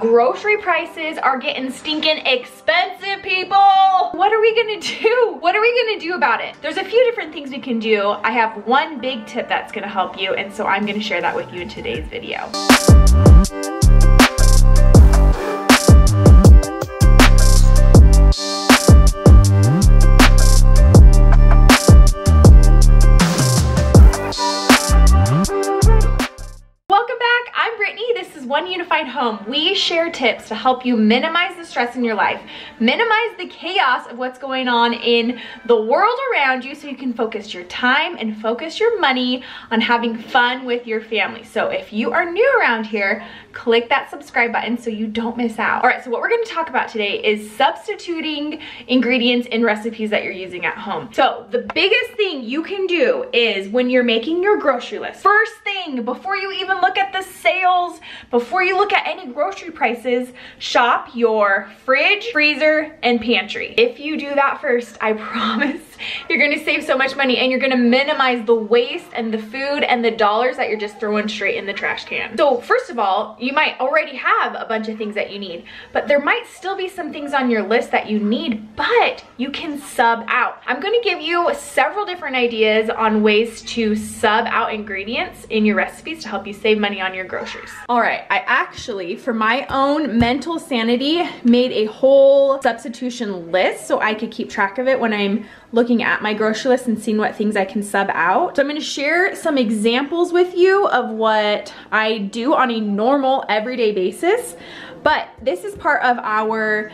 Grocery prices are getting stinking expensive, people. What are we gonna do? What are we gonna do about it? There's a few different things we can do. I have one big tip that's gonna help you, and so I'm gonna share that with you in today's video. One Unified Home. We share tips to help you minimize the stress in your life, minimize the chaos of what's going on in the world around you, so you can focus your time and focus your money on having fun with your family. So if you are new around here, click that subscribe button so you don't miss out. All right, so what we're going to talk about today is substituting ingredients in recipes that you're using at home. So the biggest thing you can do is when you're making your grocery list, first thing, before you even look at the sales, before you look at any grocery prices, shop your fridge, freezer, and pantry. If you do that first, I promise you're gonna save so much money, and you're gonna minimize the waste and the food and the dollars that you're just throwing straight in the trash can. So first of all, you might already have a bunch of things that you need, but there might still be some things on your list that you need, but you can sub out. I'm gonna give you several different ideas on ways to sub out ingredients in your recipes to help you save money on your groceries. All right, I actually, for my own mental sanity, made a whole substitution list so I could keep track of it when I'm looking at my grocery list and seeing what things I can sub out. So I'm gonna share some examples with you of what I do on a normal everyday basis. But this is part of our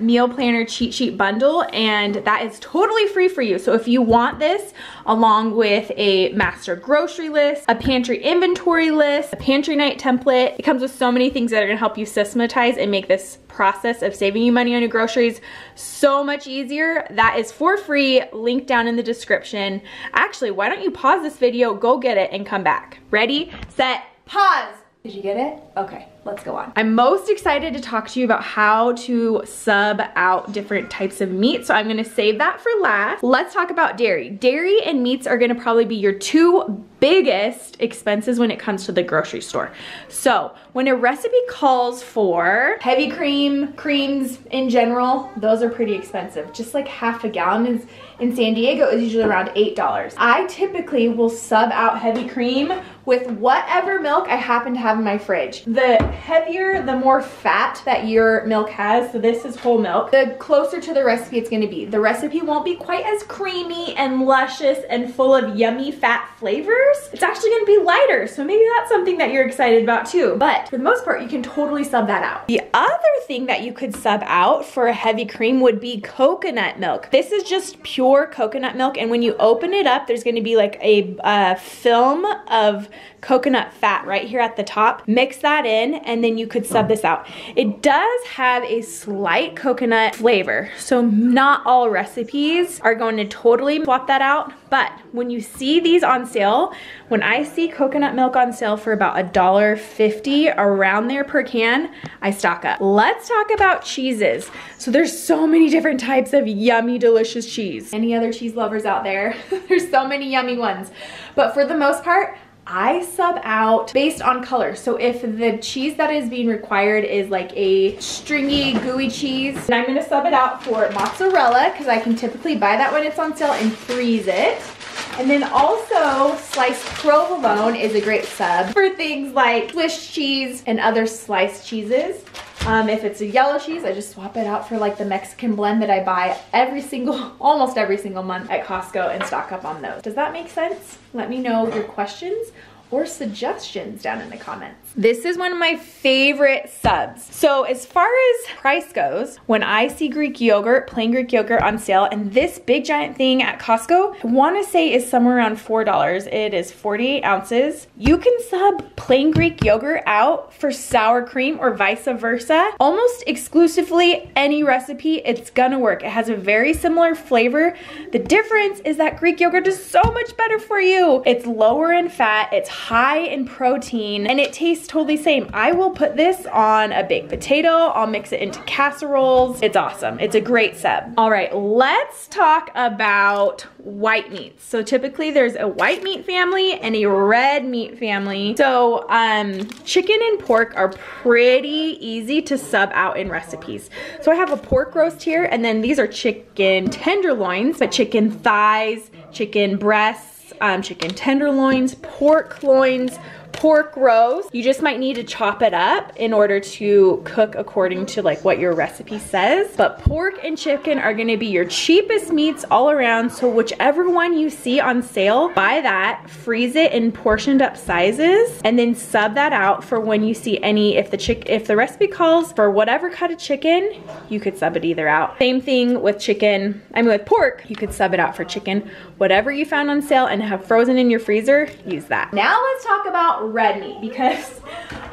meal planner cheat sheet bundle, and that is totally free for you. So if you want this along with a master grocery list, a pantry inventory list, a pantry night template, it comes with so many things that are gonna help you systematize and make this process of saving you money on your groceries so much easier. That is for free, link down in the description. Actually, why don't you pause this video, go get it, and come back. Ready, set, pause. Did you get it? Okay, let's go on. I'm most excited to talk to you about how to sub out different types of meat, so I'm gonna save that for last. Let's talk about dairy. Dairy and meats are gonna probably be your two biggest expenses when it comes to the grocery store. So when a recipe calls for heavy creams in general, those are pretty expensive. Just like half a gallon in San Diego is usually around $8. I typically will sub out heavy cream with whatever milk I happen to have in my fridge. The heavier, the more fat that your milk has, so this is whole milk, the closer to the recipe it's gonna be. The recipe won't be quite as creamy and luscious and full of yummy fat flavors. It's actually gonna be lighter, so maybe that's something that you're excited about too. But for the most part, you can totally sub that out. The other thing that you could sub out for a heavy cream would be coconut milk. This is just pure coconut milk, and when you open it up, there's gonna be like a film of coconut fat right here at the top. Mix that in, and then you could sub this out. It does have a slight coconut flavor, so not all recipes are going to totally swap that out, but when you see these on sale, when I see coconut milk on sale for about $1.50 around there per can, I stock up. Let's talk about cheeses. So there's so many different types of yummy, delicious cheese. Any other cheese lovers out there? There's so many yummy ones, but for the most part, I sub out based on color. So if the cheese that is being required is like a stringy, gooey cheese, then I'm gonna sub it out for mozzarella, because I can typically buy that when it's on sale and freeze it. And then also sliced provolone is a great sub for things like Swiss cheese and other sliced cheeses. If it's a yellow cheese, I just swap it out for like the Mexican blend that I buy almost every single month at Costco, and stock up on those. Does that make sense? Let me know your questions or suggestions down in the comments. This is one of my favorite subs. So as far as price goes, when I see Greek yogurt, plain Greek yogurt on sale, and this big giant thing at Costco, I wanna say is somewhere around $4. It is 48 ounces. You can sub plain Greek yogurt out for sour cream or vice versa. Almost exclusively any recipe, it's gonna work. It has a very similar flavor. The difference is that Greek yogurt is so much better for you. It's lower in fat, it's high in protein, and it tastes totally same. I will put this on a baked potato. I'll mix it into casseroles. It's awesome. It's a great sub. All right, let's talk about white meats. So typically there's a white meat family and a red meat family. So chicken and pork are pretty easy to sub out in recipes. So I have a pork roast here, and then these are chicken tenderloins, but chicken thighs, chicken breasts, chicken tenderloins, pork loins, pork roast. You just might need to chop it up in order to cook according to like what your recipe says. But pork and chicken are gonna be your cheapest meats all around. So whichever one you see on sale, buy that, freeze it in portioned up sizes, and then sub that out for when you see any, if the recipe calls for whatever cut of chicken, you could sub it either out. Same thing with with pork, you could sub it out for chicken. Whatever you found on sale and have frozen in your freezer, use that. Now let's talk about red meat, because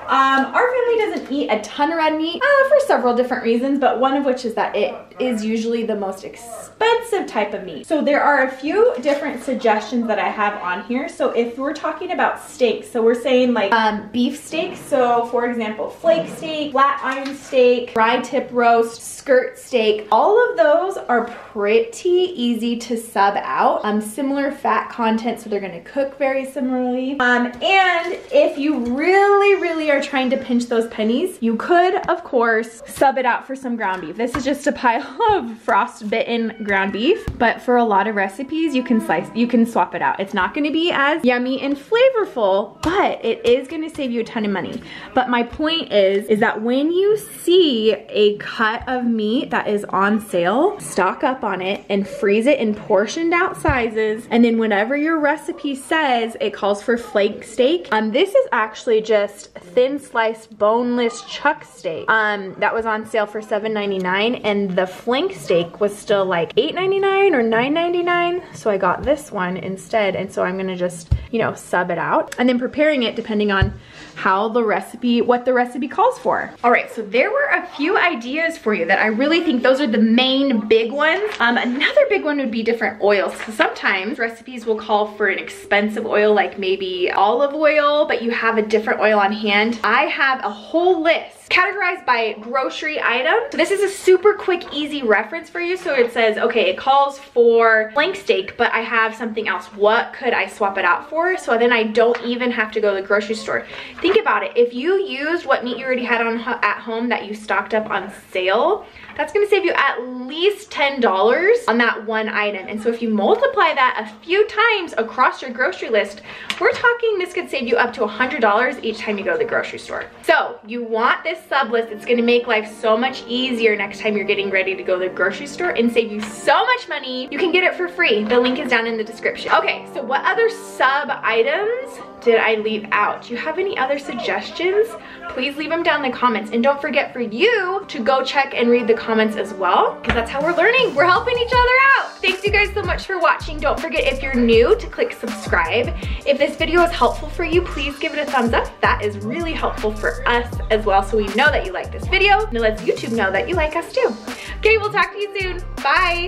our family doesn't eat a ton of red meat for several different reasons, but one of which is that it is usually the most expensive type of meat. So there are a few different suggestions that I have on here. So if we're talking about steaks, so we're saying like beef steak, so for example, flake steak, flat iron steak, dry tip roast, skirt steak, all of those are pretty easy to sub out. Similar fat content, so they're gonna cook very similarly. And if you really are trying to pinch those pennies, you could, of course, sub it out for some ground beef. This is just a pile of frostbitten ground beef, but for a lot of recipes, you can swap it out. It's not gonna be as yummy and flavorful, but it is gonna save you a ton of money. But my point is that when you see a cut of meat that is on sale, stock up on it and freeze it in portioned out sizes. And then whenever your recipe says it calls for flake steak, this is actually just thin sliced boneless chuck steak that was on sale for $7.99, and the flank steak was still like $8.99 or $9.99, so I got this one instead. And so I'm gonna just, you know, sub it out, and then preparing it depending on how the recipe, what the recipe calls for. All right, so there were a few ideas for you that I really think those are the main big ones. Another big one would be different oils. So sometimes recipes will call for an expensive oil, like maybe olive oil, but you have a different oil on hand. I have a whole list categorized by grocery item. So this is a super quick, easy reference for you. So it says, okay, it calls for flank steak, but I have something else. What could I swap it out for? So then I don't even have to go to the grocery store. Think about it. If you used what meat you already had at home that you stocked up on sale, that's gonna save you at least $10 on that one item. And so if you multiply that a few times across your grocery list, we're talking this could save you up to $100 each time you go to the grocery store. So you want this sub list. It's gonna make life so much easier next time you're getting ready to go to the grocery store and save you so much money. You can get it for free. The link is down in the description. Okay, so what other sub items did I leave out? Do you have any other suggestions? Please leave them down in the comments. And don't forget for you to go check and read the comments as well, because that's how we're learning. We're helping each other out. Thanks you guys so much for watching. Don't forget, if you're new, to click subscribe. If this video is helpful for you, please give it a thumbs up. That is really helpful for us as well, so we know that you like this video, and it lets YouTube know that you like us too. Okay, we'll talk to you soon. Bye.